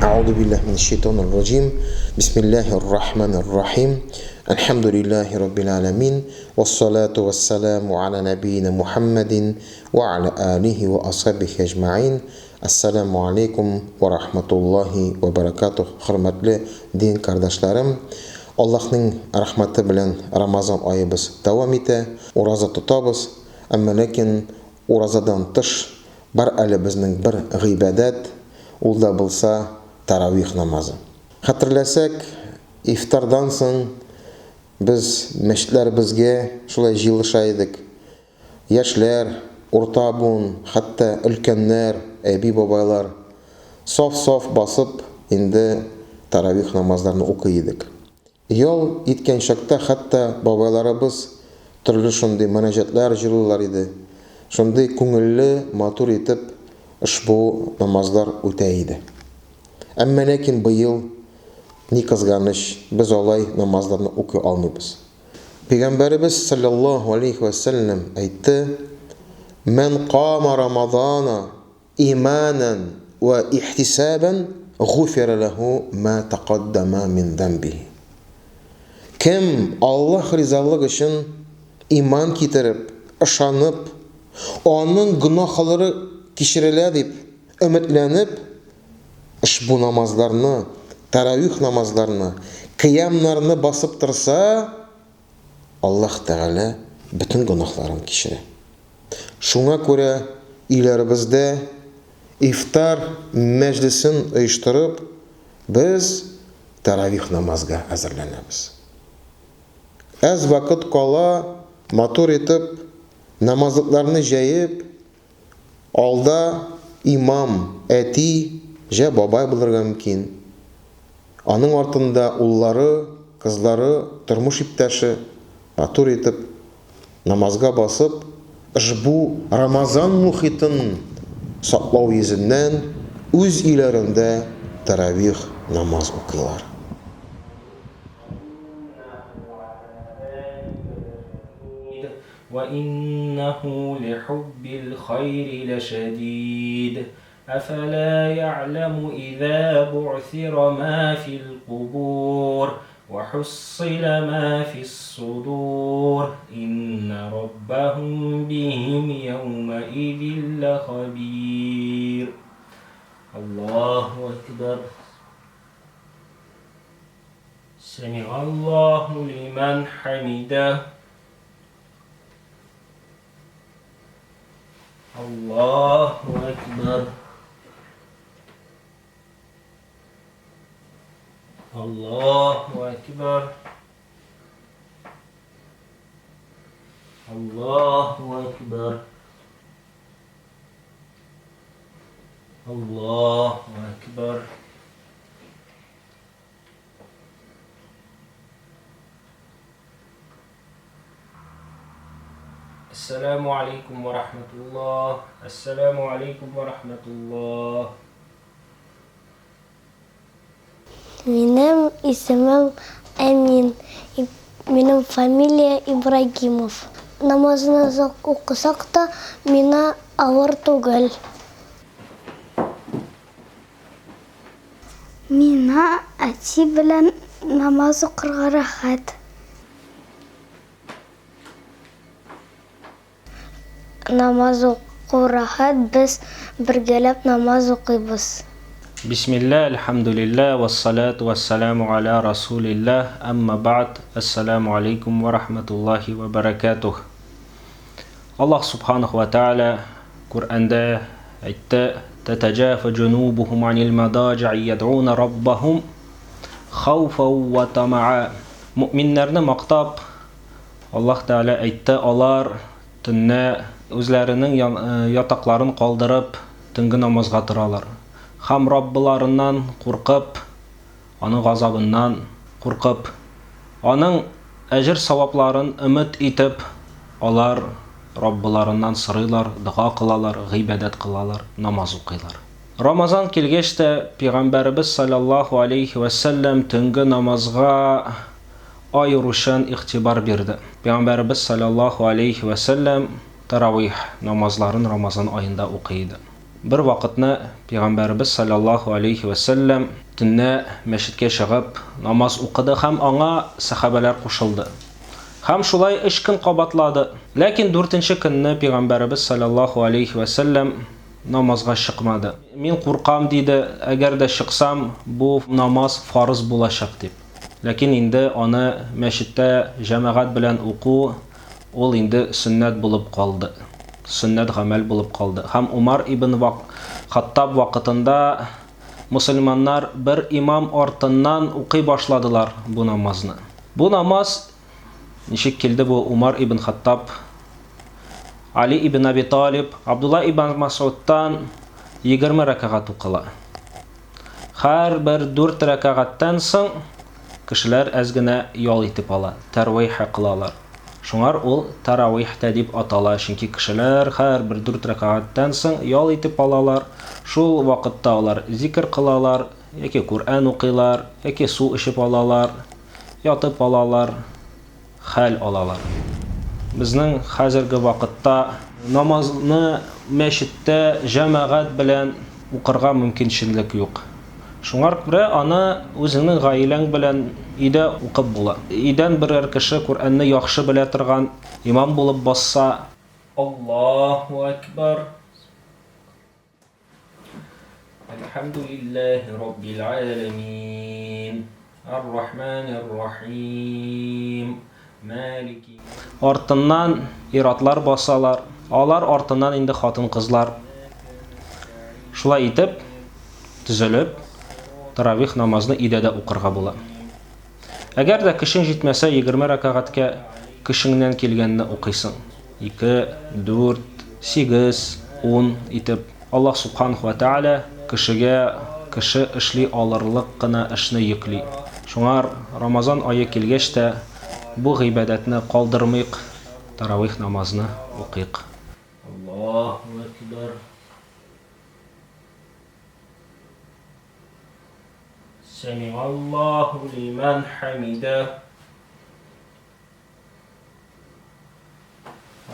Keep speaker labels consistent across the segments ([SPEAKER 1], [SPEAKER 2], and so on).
[SPEAKER 1] أعوذ بالله من الشيطان الرجيم بسم الله الرحمن الرحيم الحمد لله رب العالمين والصلاة والسلام على نبينا محمد وعلى آله وأصحابه أجمعين السلام عليكم ورحمة الله وبركاته. Hörmətli din kardeşlerim, Allah'ın rahmeti bilen Ramazan ayımız devam ete, orazı tutabız. Ama lakin orazadan tış bir əli bizning bir g'ibadat, ol da bulsa taravih namazı. Hatırlasak, iftardan soň biz meşitlerimizge şulay jyğylyşaydyk. Yaşlar, orta buun, hatta ülkenler, äbi babaylar saf basıp indi taravih namazlarını okuydyk. Yol itken şakta hatta babalarımız türlü şunday münajatlar jyğylar idi. Şunday köngülli matur etip ushbu namazlar öteydi. Amma lakin bu yıl ni kızganış biz olay namazlarını okuy almayız. Peygamberimiz sallallahu aleyhi ve sellem aytdı: "Men qama Ramazana imanan ve ihtisaban gufira lehu ma taqaddama min zambihi." Kim Allah rızalığı için iman kitirip, ışanıp, onun günahları kişiriledi deyip, ümitlenip, bu namazlarını, taravih namazlarını, kıyamlarını basıp dursa, Allah Teala bütün günahlarını kişirir. Şuna göre ilerimizde iftar meclisini uyuşturup, biz taravih namazga hazırlanırız. Az vakit kala matur etip, namazlıklarını jayıp, alda imam eti ja babay bulurga mümkin. Anın ortunda ulları, kızları, turmuş iptaşı matur etip, namazga basıp, bu Ramazan muhitin saklav yüzünden öz ilerinde taravih namaz okuylar.
[SPEAKER 2] وَإِنَّهُ لِحُبِّ الْخَيْرِ لَشَدِيدٌ أَفَلَا يَعْلَمُ إِذَا بُعْثِرَ مَا فِي الْقُبُورِ وَحُصِّلَ مَا فِي الصُّدُورِ إِنَّ رَبَّهُمْ بِهِمْ يَوْمَئِذٍ لَخَبِيرٌ. Allahu Ekber. Semi'allahu limen hamidah. Allahu Ekber. Allahu Ekber. Allahu Ekber. Allahu Ekber. Assalamu alaikum wa rahmatullah. Assalamu alaikum wa rahmatullah.
[SPEAKER 3] Benim ismim Emin. Benim familiya İbrahimov. Namazını okusak da bana ağır түгел. Мина әти белән намаз укырга рәхәт. Namaz oku rahat, biz birgelep namaz okuyuz.
[SPEAKER 2] Bismillah, elhamdülillah, ve salatu ve selamu ala Resulillah, amma ba'd, esselamu aleyküm ve rahmetullahi ve berekatuh. Allah subhanahu ve ta'ala Kur'an'da ayette: "Tetacafa cunubuhum anil madaci'i yed'una rabbahum khawfen ve tama'a." Müminlerini maqtab Allah Teala ayette: "Alar tünne özlerinin yataklarını kaldırıp tüngü namazga turalar. Ham Rabbilarından korkup, onun gazabından korkup, onun ecir savapların ümit etip, alar Rabbilarından sırıylar, dua kılalar, gıybedet kılalar, namaz okuylar." Ramazan kelgeçte Peygamberimiz sallallahu aleyhi ve sellem tüngü namazga ayırışan ihtibar berdi. Peygamberimiz sallallahu aleyhi ve sellem taravih namazların Ramazan ayında okuydu. bir vaqtni Peygamberimiz sallallahu aleyhi ve sellem tünne meşitke шығып namaz оқыды һәм аңа сахабалар кушылды. Һәм шулай 3 көн кабатлады. Ләкин 4нче көнне Пейgamberimiz sallallahu aleyhi ve sellem намазга чыкмады. Мин куркам диде, әгәр дә чыксам, бу намаз фарыз булачак дип. Ләкин инде аны мәчеттә җәмәгать белән уку ул инде сөннәт булып калды. Сөннәт гамәл булып калды. Һәм Умар ибн Хаттаб вакытында мусламаннар бер имам артыннан укый башладылар бу намазны. Бу намаз ничек килде бу Умар ибн Хаттаб, Ali ibn Abi Talib, Abdullah ibn Mas'ud'tan 20 рәкъәгать укыла. Һәр бер 4 рәкъәгаттан соң кешеләр әз генә ял итеп ала, тәрвих кылалар. Шуңар ул таравихта дип атала, чөнки кешеләр һәр бер 4 рәкъәгаттан соң ял итеп алалар. Шул вакытта алар зикр кылалар, яки Кур'ан укыйлар, яки су эчеп алалар, ятып алалар, хәл алалар. Безнең хәзерге вакытта намазны мәчеттә җәмәгать белән укырга мөмкинчелек юк. Шуңар күрә аны үзеңнең гаиләң белән өйдә укып була. Өйдән берәр кеше Кур'анны яхшы белә торган имам булып басса, Аллаһу акбар. Алхамдулиллаһи раббил аламин. Ар-рахманир рахим. Малики. Артыннан иратлар басалар. Алар артыннан инде хатын-кызлар. Шулай итеп, төзелеп, таравих намазны идәдә укырга була. Әгәр дә кешең җитмәсә 20 рәкъәгатькә кешеңнән килгәнне укыйсың. 2, 4, 8, 10 итеп Аллаһ субханаху ва тааля кешегә кеше эшли алырлык кына эшне йөкли. Шуңар Рамазан ае килгәч тә бу гыйбадәтне калдырмыйк, таравих намазны укыйк. Аллаһу акбар. سمع الله لمن حمده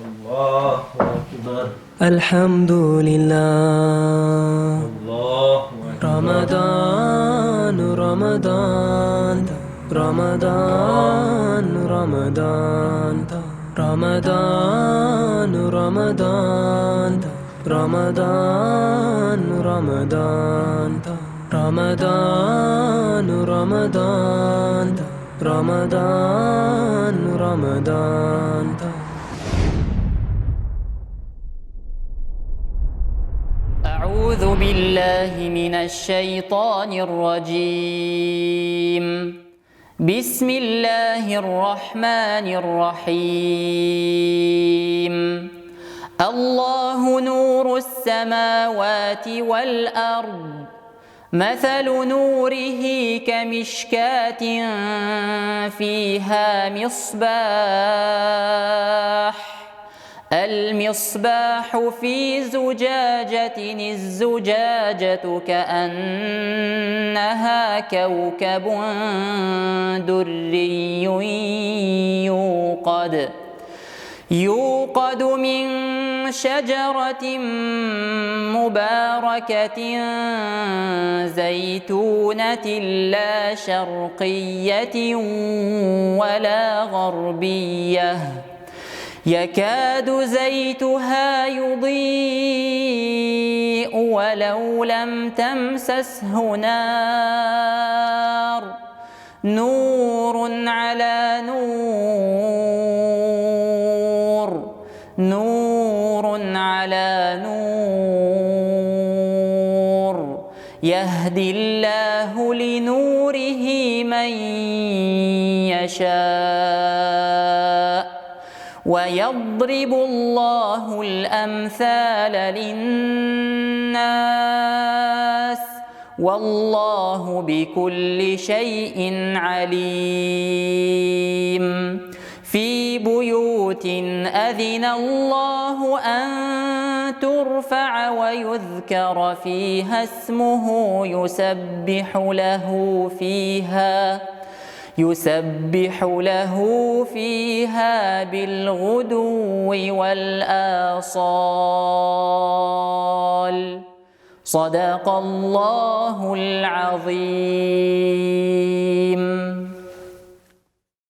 [SPEAKER 2] الله أكبر
[SPEAKER 4] الحمد لله
[SPEAKER 2] الله أكبر
[SPEAKER 4] رمضان رمضان رمضان رمضان رمضان رمضان رمضان رمضان رمضان رمضان رمضان رمضان
[SPEAKER 5] أعوذ بالله من الشيطان الرجيم بسم الله الرحمن الرحيم الله نور السماوات والأرض مثل نوره كمشكاة فيها مصباح المصباح في زجاجة الزجاجة كأنها كوكب دري يوقد من شجرة مباركة زيتونة لا شرقية ولا غربية يكاد زيتها يضيء ولو لم تمسسه نار نور على نور نور على نور يهدي الله لنوره من يشاء ويضرب الله الأمثال للناس والله بكل شيء عليم في بيوت أذن الله أن ترفع ويذكر فيها اسمه يسبح له فيها بالغدو والآصال صدق الله العظيم.